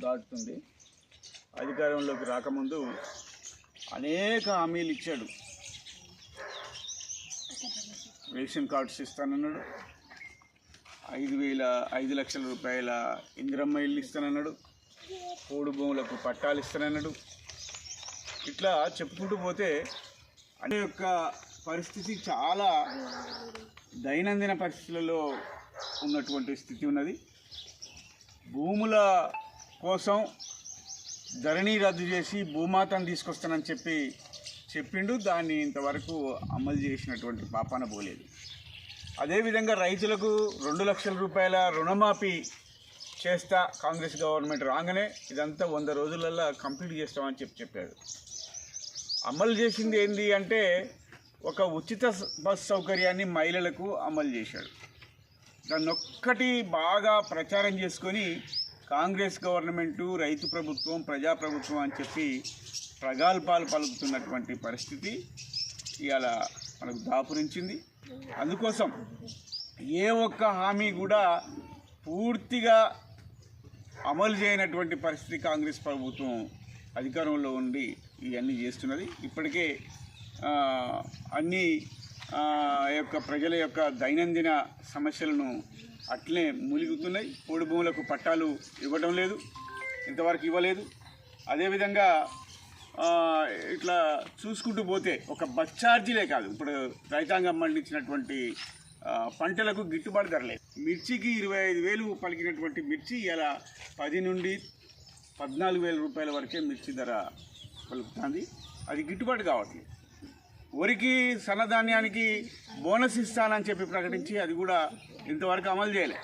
దాటుతుంది. అధికారంలోకి రాకముందు అనేక హామీలు ఇచ్చాడు. రేషన్ కార్డ్స్ ఇస్తానన్నాడు, 5 లక్షల రూపాయల ఇందిరమ్మ ఇల్లు ఇస్తానన్నాడు, పోడు భూములకు పట్టాలు ఇస్తానన్నాడు. ఇట్లా చెప్పుకుంటూ పోతే అనే యొక్క పరిస్థితి చాలా దైనందిన పరిస్థితులలో ఉన్నటువంటి స్థితి ఉన్నది. భూముల కోసం ధరణి రద్దు చేసి భూమాతను తీసుకొస్తానని చెప్పిండు. దాన్ని ఇంతవరకు అమలు చేసినటువంటి పాపాన పోలేదు. అదేవిధంగా రైతులకు 2 లక్షల రూపాయల రుణమాఫీ చేస్తా కాంగ్రెస్ గవర్నమెంట్ రాగానే ఇదంతా 100 రోజులలో కంప్లీట్ చేస్తామని చెప్పాడు. అమలు చేసింది ఏంటి అంటే ఒక ఉచిత బస్ సౌకర్యాన్ని మహిళలకు అమలు చేశాడు. దాన్ని ఒక్కటి బాగా ప్రచారం చేసుకొని కాంగ్రెస్ గవర్నమెంటు రైతు ప్రభుత్వం ప్రజాప్రభుత్వం అని చెప్పి ప్రగల్భాలు పలుకుతున్నటువంటి పరిస్థితి ఇవాళ మనకు దాపురించింది. అందుకోసం ఏ ఒక్క హామీ కూడా పూర్తిగా అమలు చేయనటువంటి పరిస్థితి కాంగ్రెస్ ప్రభుత్వం అధికారంలో ఉండి ఇవన్నీ చేస్తున్నది. ఇప్పటికే అన్ని యొక్క ప్రజల యొక్క దైనందిన సమస్యలను అట్లే మూలుగుతున్నాయి. పోడు భూములకు పట్టాలు ఇవ్వడం లేదు, ఇంతవరకు ఇవ్వలేదు. అదేవిధంగా ఇట్లా చూసుకుంటూ పోతే ఒక బస్ ఛార్జీలే కాదు, ఇప్పుడు రైతాంగం పండించినటువంటి పంటలకు గిట్టుబాటు ధర లేదు. మిర్చికి 25,000 పలికినటువంటి మిర్చి ఇలా 10 నుండి 14,000 రూపాయల వరకే మిర్చి ధర పలుకుతుంది. అది గిట్టుబాటు కావట్లేదు. వరికి సన్నధాన్యానికి బోనస్ ఇస్తానని చెప్పి ప్రకటించి అది కూడా ఇంతవరకు అమలు చేయలే.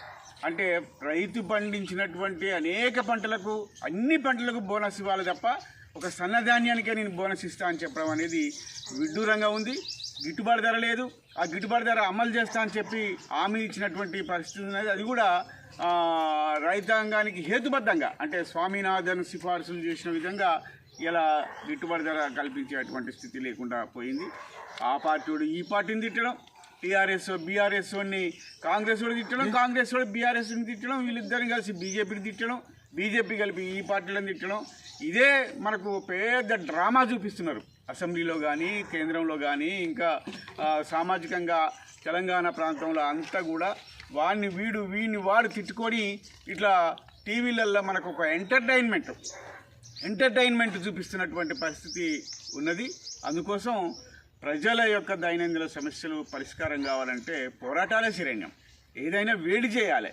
అంటే రైతు పండించినటువంటి అనేక పంటలకు, అన్ని పంటలకు బోనస్ ఇవ్వాలి తప్ప ఒక సన్నధాన్యానికే నేను బోనస్ ఇస్తా అని చెప్పడం అనేది విడ్డూరంగా ఉంది. గిట్టుబాటు ధర లేదు. ఆ గిట్టుబాటు ధర అమలు చేస్తా అని చెప్పి హామీ ఇచ్చినటువంటి పరిస్థితి ఉన్నది. అది కూడా రైతాంగానికి హేతుబద్ధంగా, అంటే స్వామినాథన్ సిఫార్సులు చేసిన విధంగా ఇలా గిట్టుబాటు ధర కల్పించేటువంటి స్థితి లేకుండా పోయింది. ఆ పార్టీడు ఈ పార్టీని తిట్టడం, టీఆర్ఎస్ బీఆర్ఎస్ని కాంగ్రెస్ వాడు తిట్టడం, కాంగ్రెస్ వాడు బీఆర్ఎస్ని తిట్టడం, వీళ్ళిద్దరిని కలిసి బీజేపీని తిట్టడం, బీజేపీ కలిపి ఈ పార్టీలను తిట్టడం, ఇదే మనకు పెద్ద డ్రామా చూపిస్తున్నారు. అసెంబ్లీలో కానీ, కేంద్రంలో కానీ, ఇంకా సామాజికంగా తెలంగాణ ప్రాంతంలో అంతా కూడా వీడిని వాడు తిట్టుకొని ఇట్లా టీవీలలో మనకు ఒక ఎంటర్టైన్మెంట్ చూపిస్తున్నటువంటి పరిస్థితి ఉన్నది. అందుకోసం ప్రజల యొక్క దైనందిన సమస్యలు పరిష్కారం కావాలంటే పోరాటాలే శరణ్యం. ఏదైనా వేడి చేయాలి.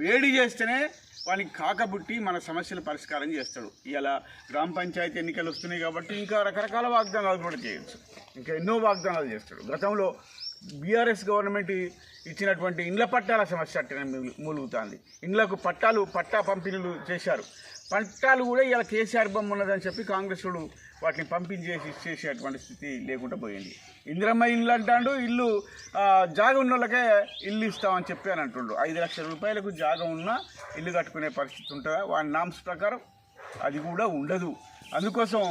వేడి చేస్తేనే వానికి కాకబుట్టి మన సమస్యలు పరిష్కారం చేస్తాడు. ఇలా గ్రామ పంచాయతీ ఎన్నికలు వస్తున్నాయి కాబట్టి ఇంకా రకరకాల వాగ్దానాలు కూడా చేయొచ్చు. ఇంకా ఎన్నో వాగ్దానాలు చేస్తాడు. గతంలో బీఆర్ఎస్ గవర్నమెంట్ ఇచ్చినటువంటి ఇండ్ల పట్టాల సమస్య అట్టనే మూలుగుతుంది. ఇండ్లకు పట్టా పంపిణీలు చేశారు. పట్టాలు కూడా ఇలా కేసీఆర్ బొమ్మ ఉన్నదని చెప్పి కాంగ్రెస్ వాడు వాటిని పంపించేసి చేసేటువంటి స్థితి లేకుండా పోయింది. ఇందిరమ్మ ఇల్లు అంటాడు, ఇల్లు జాగ ఉన్న వాళ్ళకే ఇల్లు ఇస్తామని చెప్పి అని అంటుండ్రు. 5 లక్షల రూపాయలకు జాగ ఉన్నా ఇల్లు కట్టుకునే పరిస్థితి ఉంటుందా? వాడి నామ్స్ ప్రకారం అది కూడా ఉండదు. అందుకోసం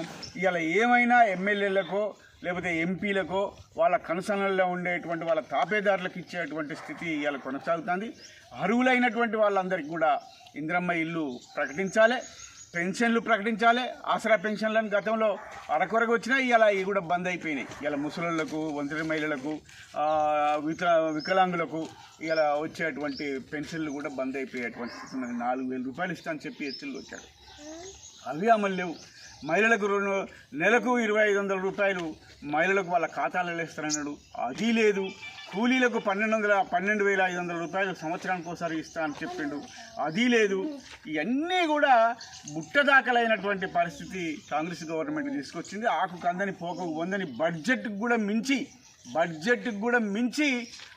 ఇలా ఏమైనా ఎమ్మెల్యేలకో లేకపోతే ఎంపీలకో వాళ్ళ కనుసనల్లో ఉండేటువంటి వాళ్ళ తాపేదారులకు ఇచ్చేటువంటి స్థితి ఇలా కొనసాగుతుంది. అర్హులైనటువంటి వాళ్ళందరికీ కూడా ఇందిరమ్మ ఇల్లు ప్రకటించాలి, పెన్షన్లు ప్రకటించాలి. ఆసరా పెన్షన్లను గతంలో అరకొరకు వచ్చినాయి, ఇలా ఇవి కూడా బంద్ అయిపోయినాయి. ఇలా ముసలులకు, ఒంటరి మహిళలకు, వికలాంగులకు ఇలా వచ్చేటువంటి పెన్షన్లు కూడా బంద్ అయిపోయేటువంటి స్థితి ఉన్నది. 4,000 రూపాయలు ఇస్తా అని చెప్పి హెచ్చరికలు వచ్చాడు. అవి అమలు లేవు. మహిళలకు నెలకు 2,500 రూపాయలు మహిళలకు వాళ్ళ ఖాతాలలో ఇస్తానన్నాడు, అది లేదు. కూలీలకు 12,500 రూపాయలు సంవత్సరానికి ఒకసారి ఇస్తా అని చెప్పిండు, అది లేదు. ఇవన్నీ కూడా బుట్టదాఖలైనటువంటి పరిస్థితి కాంగ్రెస్ గవర్నమెంట్ తీసుకొచ్చింది. ఆకు కందని పోకకు వందని బడ్జెట్కి కూడా మించి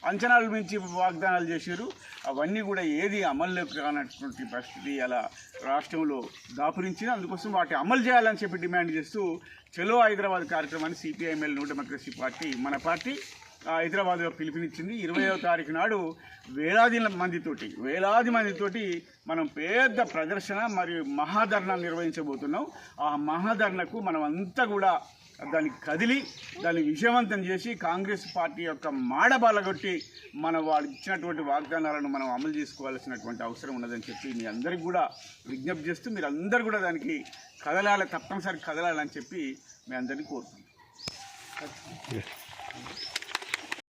అంచనాలు మించి వాగ్దానాలు చేశారు. అవన్నీ కూడా ఏది అమల్లోకి రానటువంటి పరిస్థితి అలా రాష్ట్రంలో దాపురించింది. అందుకోసం వాటి అమలు చేయాలని చెప్పి డిమాండ్ చేస్తూ చలో హైదరాబాద్ కార్యక్రమాన్ని సిపిఐఎంఎల్ న్యూ డెమోక్రసీ పార్టీ మన పార్టీ హైదరాబాద్లో పిలుపునిచ్చింది. 20వ తారీఖు నాడు వేలాది మందితోటి మనం పెద్ద ప్రదర్శన మరియు మహాధర్నా నిర్వహించబోతున్నాం. ఆ మహాధర్నకు మనం అంతా కూడా దానికి కదిలి దాన్ని విజయవంతం చేసి కాంగ్రెస్ పార్టీ యొక్క మాడబాలగొట్టి మన వాళ్ళు ఇచ్చినటువంటి వాగ్దానాలను మనం అమలు చేసుకోవాల్సినటువంటి అవసరం ఉన్నదని చెప్పి మీ అందరికీ కూడా విజ్ఞప్తి చేస్తూ మీరు అందరూ కూడా దానికి కదలాలి, తప్పనిసరి కదలాలని చెప్పి మీ అందరినీ కోరుతున్నాం.